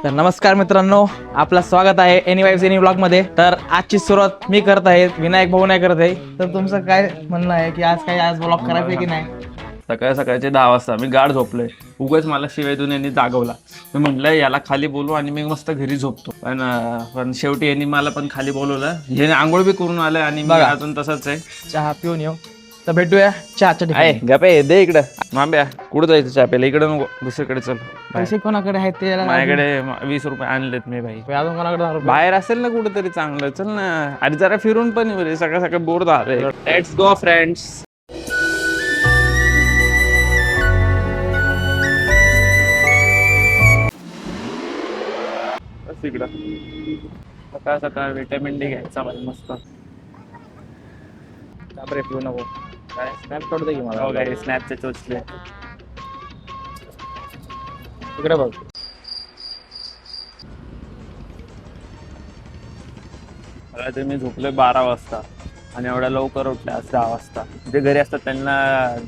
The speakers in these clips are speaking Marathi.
तर नमस्कार मित्रांनो, आपलं स्वागत आहे एनी वाईव्स एनी ब्लॉग मध्ये. तर आजची सुरुवात मी करत आहे, विनायक भाऊ नाही करत आहे. तर तुमचं काय म्हणणं आहे की आज ब्लॉग करायचं की नाही? सकाळी सकाळचे 10 वाजता मी गाढ झोपलोय. उगाच मला शिवायतून यांनी जागवला. मी म्हटलं याला खाली बोलू आणि मी मस्त घरी झोपतो. पण शेवटी यांनी मला पण खाली बोलवलं. हे आंघोळ बी करून आलं आणि मी अजून तसंच आहे. चहा पिऊन येऊ. तर भेटूया चहाच्या ठिकाणी. आहे गपे दे इकडं. मांब्या कुठं जायचं चहा प्यायला? इकडं नको, दुसरीकडे चल. पैसे कोणाकडे आहेत ते? माझ्याकडे 20 रुपये आणलेत मी भाई. अजून कोणाकडे? बाहेर असेल ना कुठेतरी चांगलं, चल ना. आणि जरा फिरून पण येऊ. सकाळ सकाळ बोर झालंय. Let's go friends. इकडं सकाळ सकाळ विटॅमिन डी घ्यायचा भाई मस्त. बापरे, पिऊ नको. काय स्नॅप काढू दे की मला. हो काय स्नॅपचे चोचले. इकडे बघ. ते मी झोपलोय 12 वाजता आणि एवढ्या लवकर उठले आज 10 वाजता. जे घरी असतात त्यांना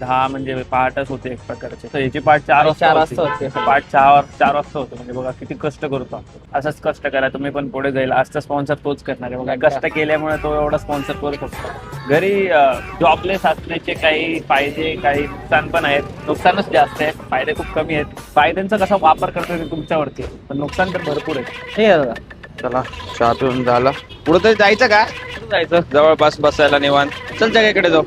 10 म्हणजे पहाटच होते एक प्रकारचे. तर याची पाठ 4 वाजता होते. पाठ 4 वाजता होते. म्हणजे बघा किती कष्ट करतो. असंच कष्ट करा तुम्ही पण पुढे जाईल. आजचा स्पॉन्सर तोच करणार आहे. बघा कष्ट केल्यामुळे तो एवढा स्पॉन्सर करू शकतो. घरी जॉबलेस असण्याचे काही फायदे काही नुकसान पण आहेत. नुकसानच जास्त आहे, फायदे खूप कमी आहेत. फायद्यांचा कसा वापर करतो ते तुमच्यावरती, पण नुकसान तर भरपूर आहे. हे दादा, चला चहा पिऊन झाला. पुढे तरी जायचं का? जायचं जवळपास बसायला निवांत. चल जगाकडे जाऊ.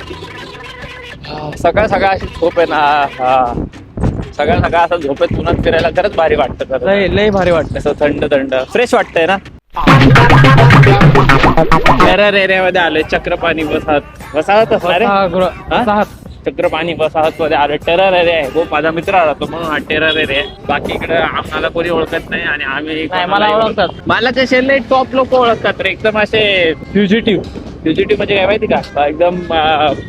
सकाळ सकाळ अशी झोप आहे ना. सकाळ सकाळ असं झोपेत पुन्हा फिरायला खरंच भारी वाटतं. लय भारी वाटतं. असं थंड थंड फ्रेश वाटतंय ना. एरियामध्ये आले. चक्रपाणी वसाहत असणार. चक्रपाणी वसाहत मध्ये आलं. टेरर एरिया आहे. हो माझा मित्र आला तो म्हणून हा टेरर एरिया आहे. बाकी इकडे आम्हाला कोणी ओळखत नाही आणि आम्ही मला ओळखतात. मला कसे टॉप लोक ओळखतात रे. एकदम असे फ्युजिटिव्ह म्हणजे काय माहिती का? एकदम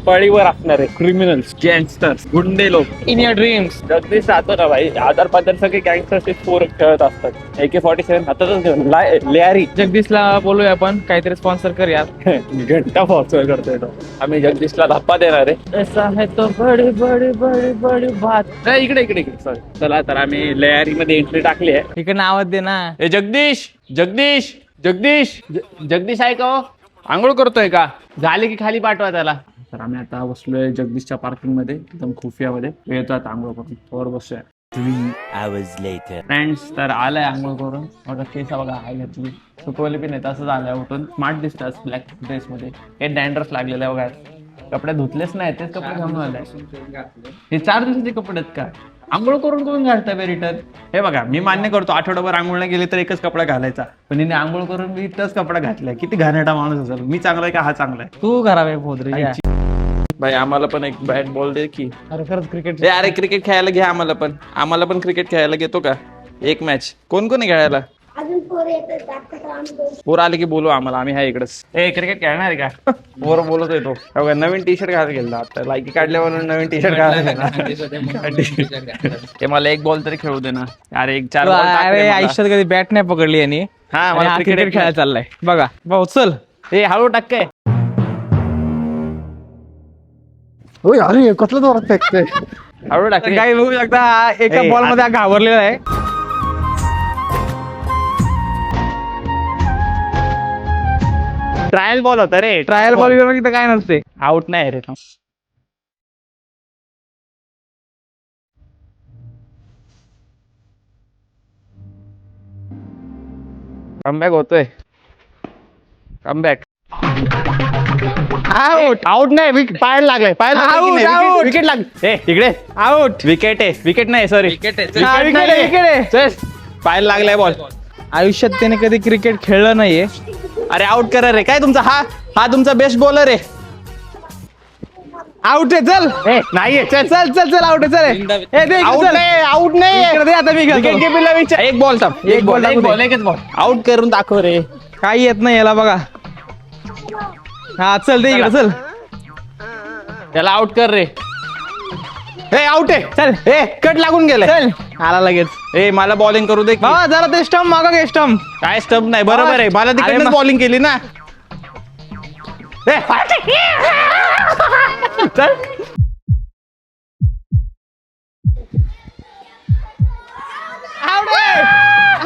पळीवर असणारे क्रिमिनल्स, गँगस्टर्स, गुंडे लोक. In your dreams. जगदीश राहतो ना भाई. आधार पाधार सगळे गँगस्टर्सचे पोर खेळत असतात. AK-47 हातातच घेऊन लेआरी. जगदीशला बोलूया आपण, काहीतरी स्पॉन्सर करूया. घंटा फॉक्सवेल करतोय तो. आम्ही जगदीशला धप्पा देणार आहे. ऐसा है तो बड़ी बड़ी बड़ी बड़ी बात. इकडे सॉरी. चला तर आम्ही लेआरी मध्ये एंट्री टाकली आहे. इकडे आवाज दे ना. ए जगदीश जगदीश जगदीश जगदीश आहे का? आंघोळ करतोय का? झाले की खाली पाठवा त्याला. तर आम्ही आता बसलोय जगदीशच्या पार्किंग मध्ये, एकदम खुफियामध्ये. येतो आता आंघोळ करून. वर बसतोय. 3 hours later. फ्रेंड्स तर आलाय आंघोळ करून. बघा केस बघा हाय घेतली. सुकवली पण नाही, तसंच आलाय उठून. स्मार्ट दिसतात ब्लॅक ड्रेस मध्ये. हे डॅन्ड्रफ लागलेलं आहे बघा. कपडे धुतलेच नाही, तेच कपडे घालून आलाय. हे 4 दिवसाचे कपडे आहेत का? आंघोळ करून घालता बे रिटर्न. हे बघा मी मान्य करतो आठवडाभर आंघोळ नाही गेली तर एकच कपडा घालायचा, पण हिने आंघोळ करून मी इथंच कपडा घातलाय. किती घाणेरडा माणूस असेल. मी चांगला आहे का हा चांगला आहे? तू करावे भोदरी. भाई आम्हाला पण एक बॅट बॉल दे की. अरे खरंच क्रिकेट. अरे क्रिकेट खेळायला घ्या आम्हाला पण क्रिकेट खेळायला घेतो का? एक मॅच कोण कोण खेळायला? पोर आले की बोलू आम्हाला. आम्ही आहे इकडेच. क्रिकेट खेळणार आहे का? पोर बोलत येतो. नवीन टी शर्ट घालायला गेला आता. लायकी काढल्यावर नवीन टी शर्ट घालायला. ते मला एक बॉल तरी खेळू दे ना. अरे 4 बॉल. अरे आयुष्यात कधी बॅट नाही पकडली यांनी. हा मला क्रिकेट खेळायला चाललाय बघा. भाऊ चल. हे हळू टाक. अरे कसलं जोरात फेकतोय. हळू टाक. काही बघू शकता एका बॉल मध्ये घाबरलेला आहे. ट्रायल बॉल होता रे. ट्रायल बॉल इथं काय नसते. आउट नाही रे. कमबॅक होतोय. कमबॅक. आउट नाही. पायाला लागलाय. Out. विकेट लागली. तिकडे आउट. विकेट आहे. विकेट नाही सॉरी. विकेट आहे. पायाला लागलाय बॉल. आयुष्यात त्याने कधी क्रिकेट खेळलं नाहीये. अरे आउट करा रे. काय तुमचा हा तुमचा बेस्ट बॉलर आहे. आउट आहे. चल. नाहीये. चल चल चल चल. आउट आहे. चल. आउट नाही. आता मी विकेट एक बॉल थांब. एकच बॉल आउट करून दाखव रे. काही येत नाही याला बघा. हा चल दे इकडे. चल त्याला आउट कर रे. आउट आहे. चल. कट लागून गेलाय. चल. आला लगेच. मला बॉलिंग करू दे. बाबा जरा ते स्टंप मागा घे. स्टंप काय स्टंप नाही. बरोबर आहे. मला तिकडे बॉलिंग केली ना. चल.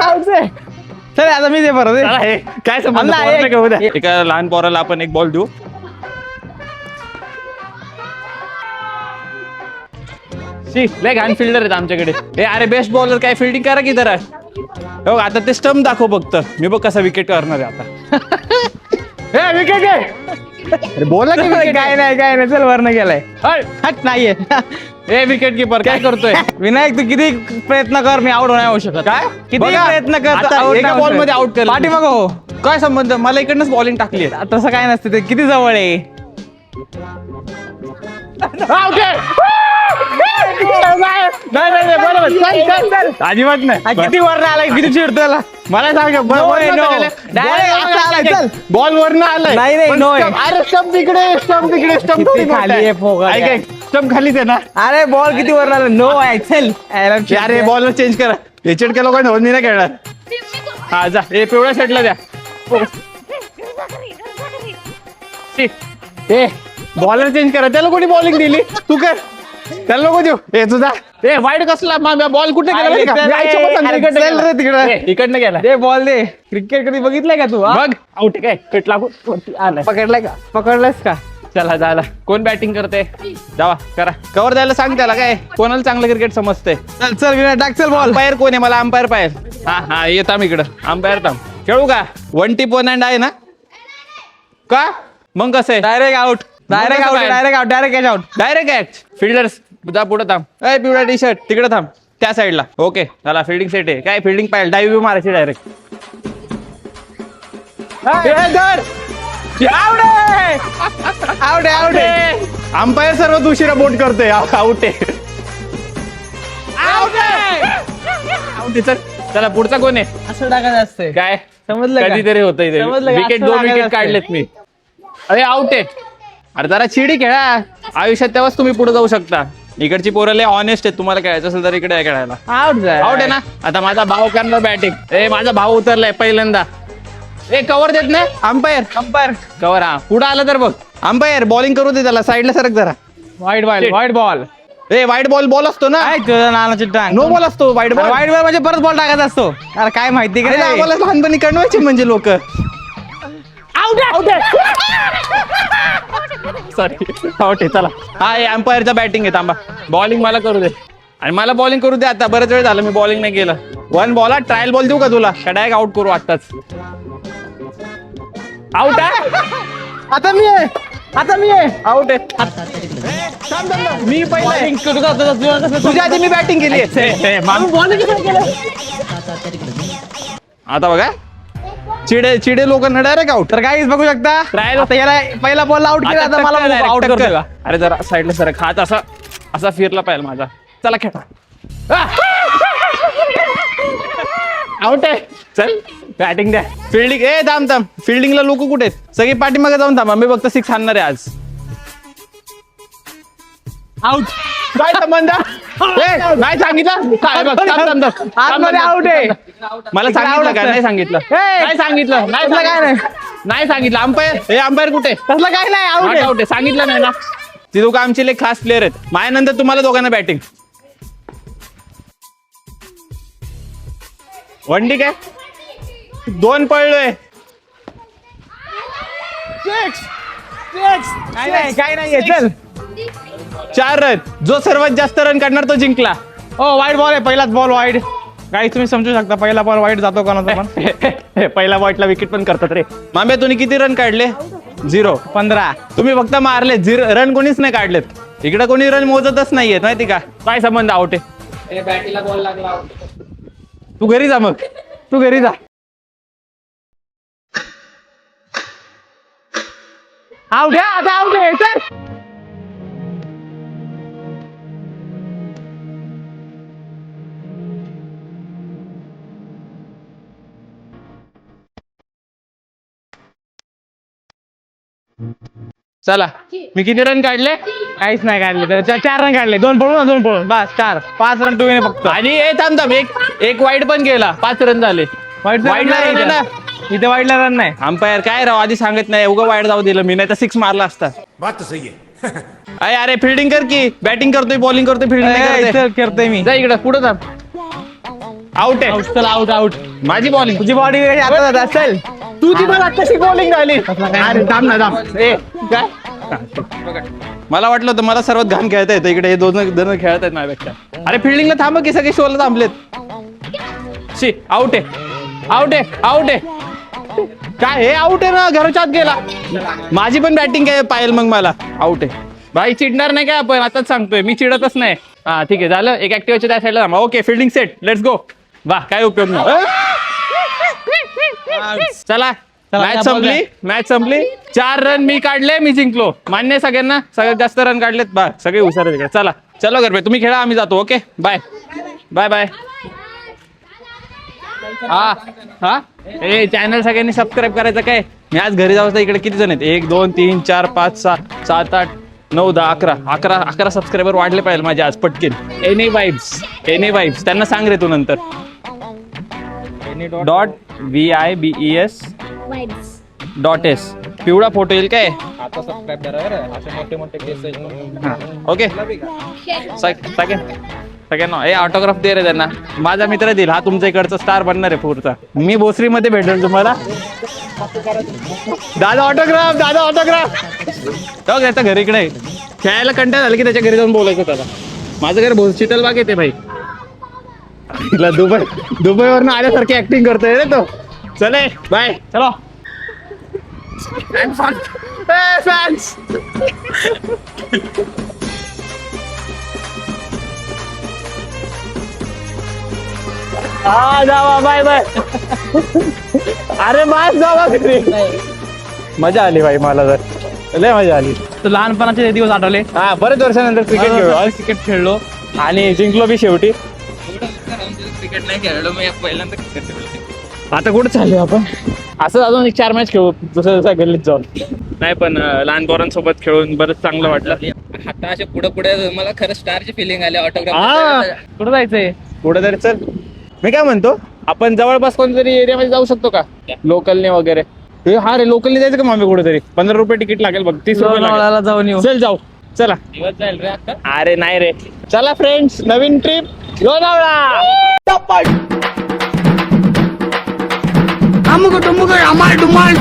आउट दे चल आता मी दे बरं दे. चला, हे काय संबंध? अण्णा, पोरांना एक- घेऊ द्या. एका लहान पोराला आपण एक बॉल देऊ. लय घाण फिल्डर आहेत आमच्याकडे. ए अरे बेस्ट बॉलर काय फिल्डिंग करा की जरा. हो आता ते स्टंप दाखव फक्त. मी बघ कसा विकेट करणार आहे आता. विकेट अरे बोला की wicket काय नाही चल वरनं गेलाय. हट नाहीये. ए विकेट किपर काय करतोय? विनायक तू किती प्रयत्न कर मी आउट नाही होऊ शकत. काय किती बघा, प्रयत्न कर आता out एका नाही होऊ बॉल मध्ये शकत. आउट कर. पाठीमागं हो. काय संबंध? मला इकडनंच बॉलिंग टाकली आहे. तसं काय नसतं ते किती जवळ आहे. अजिबात नाही. किती वरनं आलाय किती चिडतोय मला सांग बॉल वरनं आलाय. नाही, नाही, पण no. stump- अरे स्टंप इकडे स्टंप किती खाली आहे फोगड. स्टंप खालीच आहे ना. अरे बॉल किती वर आला नो ऍक्सेल अरे बॉल चेंज करा. हे चिडक्या लोकांना होत नाही खेळणार. हा जा हे पिवळ्या शर्टला द्या. ए बॉलर चेंज करा. त्याला कोणी बॉलिंग दिली? तू कर. त्याला नको देऊ. ए तुझा ए वाईट कसला बॉल कुठे इकडनं गेला. दे बॉल दे. क्रिकेट कधी बघितलंय का तू हा? बघ आउट काय कट लागून वरती आलाय. पकडलाय का पकडलायस का? चला झाला. कोण बॅटिंग करते? जावा करा. कव्हर द्यायला सांग त्याला. काय कोणाला चांगलं क्रिकेट समजते? चल चल विनय टाक चल बॉल. अंपायर कोण आहे? मला अंपायर पाहिजे. हा हा येताम इकडं. अंपायर थांब. खेळू का? 1 टी वन आहे ना? का मग कसं आहे? Direct out direct out direct out direct catch out. Direct catch. Fielders जा पुढे थांब. ए पिवळा टी शर्ट तिकडे थांब. त्या साईडला. ओके चला फिल्डिंग सेट आहे. काय फिल्डिंग पाहिजे? डायव्ह मारायची डायरेक्ट. आउट आउट अंपायर सर्वात उशिरा बोट करतोय. आउट आहे. आउट आहे. चला पुढचा कोण आहे? असं टाकायचं असतंय. काय समजलं का? कधीतरी होतंय ते. समजलं का? विकेट असं 2 लागायचं विकेट असतंय. काढलेत मी. अरे आउट आहे. अरे जरा चिडी खेळा आयुष्यात तेव्हाच तुम्ही पुढे जाऊ शकता. इकडची पोरं लय ऑनेस्ट आहेत. तुम्हाला खेळायचं असेल तर इकडे खेळायला. आउट आउट आहे ना. आता माझा भाऊ करणार बॅटिंग. ए माझा भाऊ उतरलाय पहिल्यांदा. ए कव्हर देत नाही अंपायर. अंपायर कव्हर हा पुढे आला तर बघ. अंपायर बॉलिंग करू दे त्याला. साईडला सरक जरा. वाईट बॉल वाईट बॉल. ए वाईट बॉल असतो ना. काय तुझ्या नानाची टांग. नो बॉल असतो वाईट बॉल. वाईट बॉल म्हणजे परत बॉल टाकायचा असतो. अरे काय माहिती का नाही? आम्हाला लहानपणी कळवायचे म्हणजे लोक. सॉरी आउट आहे. चला हा अंपायरचा बॅटिंग आहे. थांबा बॉलिंग मला करू दे. आणि मला बॉलिंग करू दे. आता बरेच वेळ झालं मी बॉलिंग नाही केलं. 1 बॉल ट्रायल बॉल देऊ का तुला? डायरेक्ट आउट करू आताच. आउट आहे. आता मी आहे आउट आहे. मी पहिला तुझ्या आधी मी बॅटिंग केली. आता बघा चिडे लोकांना डायरेक्ट आउट. तर काहीच बघू शकता. Trial. आता याला पहिला बॉल आउट केला आता मला आउट करतो का? अरे जरा साईडला सरक. हात असा फिरला पाहिजे माझा. चला खेळा. आउट आहे. चल बॅटिंग द्या. फिल्डिंग ए थांब फिल्डिंगला लोक कुठे आहेत? सगळी पाठीमागे जाऊन थांबा. मी फक्त 6 आणणार आहे आज. आउट काय संबंध? नाही सांगितलं काय बघ, थांब. आतमध्ये आउट आहे. मला सांगितलं का? नाही सांगितलं. नाही सांगितलं. नाही सांगितलं. अंपायर कुठे? तसलं काय नाही आउट आउट आहे. सांगितलं नाही ना. ती दोघं आमचे लय खास प्लेअर आहेत. माझ्यानंतर तुम्हाला दोघांना बॅटिंग. वनडी काय 2 पळलोय. काय नाही चल 4 रन. जो सर्वात जास्त रन काढणार तो जिंकला. हो वाईट बॉल आहे. पहिलाच बॉल वाईट. काही तुम्ही समजू शकता. पहिला बॉल वाईट जातो कोणाचा पण. पहिला बॉटला विकेट पण करतात रे. मामे तुम्ही किती रन काढले? 0. 15. तुम्ही फक्त मारले. 0 रन कोणीच नाही काढलेत. इकडे कोणी रन मोजतच नाहीयेत माहिती का? काय संबंध? आउट आहे. बॅटीला बॉल लागला. तू घरी जा. मग तू घरी जा. आउट आहे. आता आउट आहे चल. चला मी किती रन काढले? काहीच नाही काढले. 4 रन काढले. 2 पळून बस 4 5 रन टू फक्त. आणि थांब एक वाईट पण गेला. 5 रन झाले. वाईटला run आहे ना. इथे वाईटला रन नाही. अंपायर काय राव आधी सांगत नाही. उगा वाईट जाऊ दिलं मी. नाही तर 6 मारला असता. बात तो सही है. अरे फिल्डिंग कर की. बॅटिंग करतोय बॉलिंग करतोय फिल्डिंग नाही करतोय. करतोय मी. जा इकडं पुढे थांब. आउट आहे. चला आउट आउट. माझी बॉलिंग. तुझी बॉडी आता असेल. तू तिथं कशी बॉलिंग झाली? अरे थांब ना थांब. ए काय मला वाटलं होतं मला सर्वात घाण खेळता येतं इकडे. हे दोन जण खेळत आहेत माझ्यापेक्षा. अरे फिल्डिंगला थांब की सगळे शोला थांबलेत. शी आउट आहे. आउट आहे. आउट आहे. काय हे आउट आहे ना. घराच्या आत गेला. माझी पण बॅटिंग काय पाहिजे मग मला. आउट आहे. भाई चिडणार नाही काय आपण आताच सांगतोय. मी चिडतच नाही. हा ठीक आहे झालं. एक ऍक्टिव्हच्या त्या साईडला थांबा. Okay fielding set. Let's go. वा काय उपयोग नाही. चला मॅच संपली. मॅच संपली. 4 रन मी काढले. मी जिंकलो. मान्य आहे सगळ्यांना. सगळ्यात जास्त रन काढलेत. बा सगळे हुशार आहेत. चला चलो घर पे. तुम्ही खेळा आम्ही जातो. Okay bye bye bye. हा हा ए चॅनल सगळ्यांनी सबस्क्राईब करायचं काय. मी आज घरी जाऊ इकडे किती जण आहेत. 1 2 3 4 5 6 7 8 9 10 11 सबस्क्रायबर वाढले पाहिजे माझे आज पटकीन. एनी वाईब्स त्यांना सांग रे तू नंतर. .VIBES .S पिवळा फोटो येईल काय. आता सबस्क्राईब करा. असे मोठे मोठे केस. ओके सगळ्यांना ए ऑटोग्राफ दे रे त्यांना. माझा मित्र देईल. हा तुमच्या इकडचा स्टार बनणार आहे पुढचा. मी भोसरीमध्ये भेटेल तुम्हाला. दादा ऑटोग्राफ. दादा ऑटोग्राफ. तो त्याच्या घरी इकडे खेळायला कंटाळा झाला की त्याच्या घरी जाऊन बोलायचं त्याला. माझं घर चितलबाग येते भाई. दुबईवरनं आल्यासारखी ऍक्टिंग करतोय रे तो. चले बाय. चलो फॅन्स. हा जावा बाय बाय. अरे बाय जावा घरी. मजा आली भाई मला तर लय मजा आली. तर लहानपणाचे दिवस आठवले. हा बरेच वर्षानंतर क्रिकेट खेळलो आणि जिंकलो बी शेवटी. क्रिकेट नाही खेळलो मी पहिल्यांदा क्रिकेट खेळलो. आता कुठे चालू आपण. असं अजून 1-4 मॅच खेळू जसं गल्लीत जाऊन. नाही पण लहान पोरांसोबत खेळून बरंच चांगलं वाटलं. आता असे पुढे पुढे मला खरं स्टारची फिलिंग आली. हा. ऑटोग्राफ कुठं जायचंय. पुढे तरी चल. मी काय म्हणतो आपण जवळपास कोणतरी एरियामध्ये जाऊ शकतो का लोकलने वगैरे. हा रे लोकलने जायचं का मामी कुठेतरी. 15 रुपये तिकीट लागेल बघ. 30 रुपये लोणावळ्याला जाऊन येऊ. चल जाऊ. चला दिवस जाईल रे आता. अरे नाही रे. चला फ्रेंड्स नवीन ट्रिप लोणावळा. अमुक टुमुक अमाल डुमाल.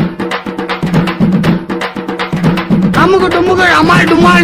अमुक टुमुक अमाल डुमाल.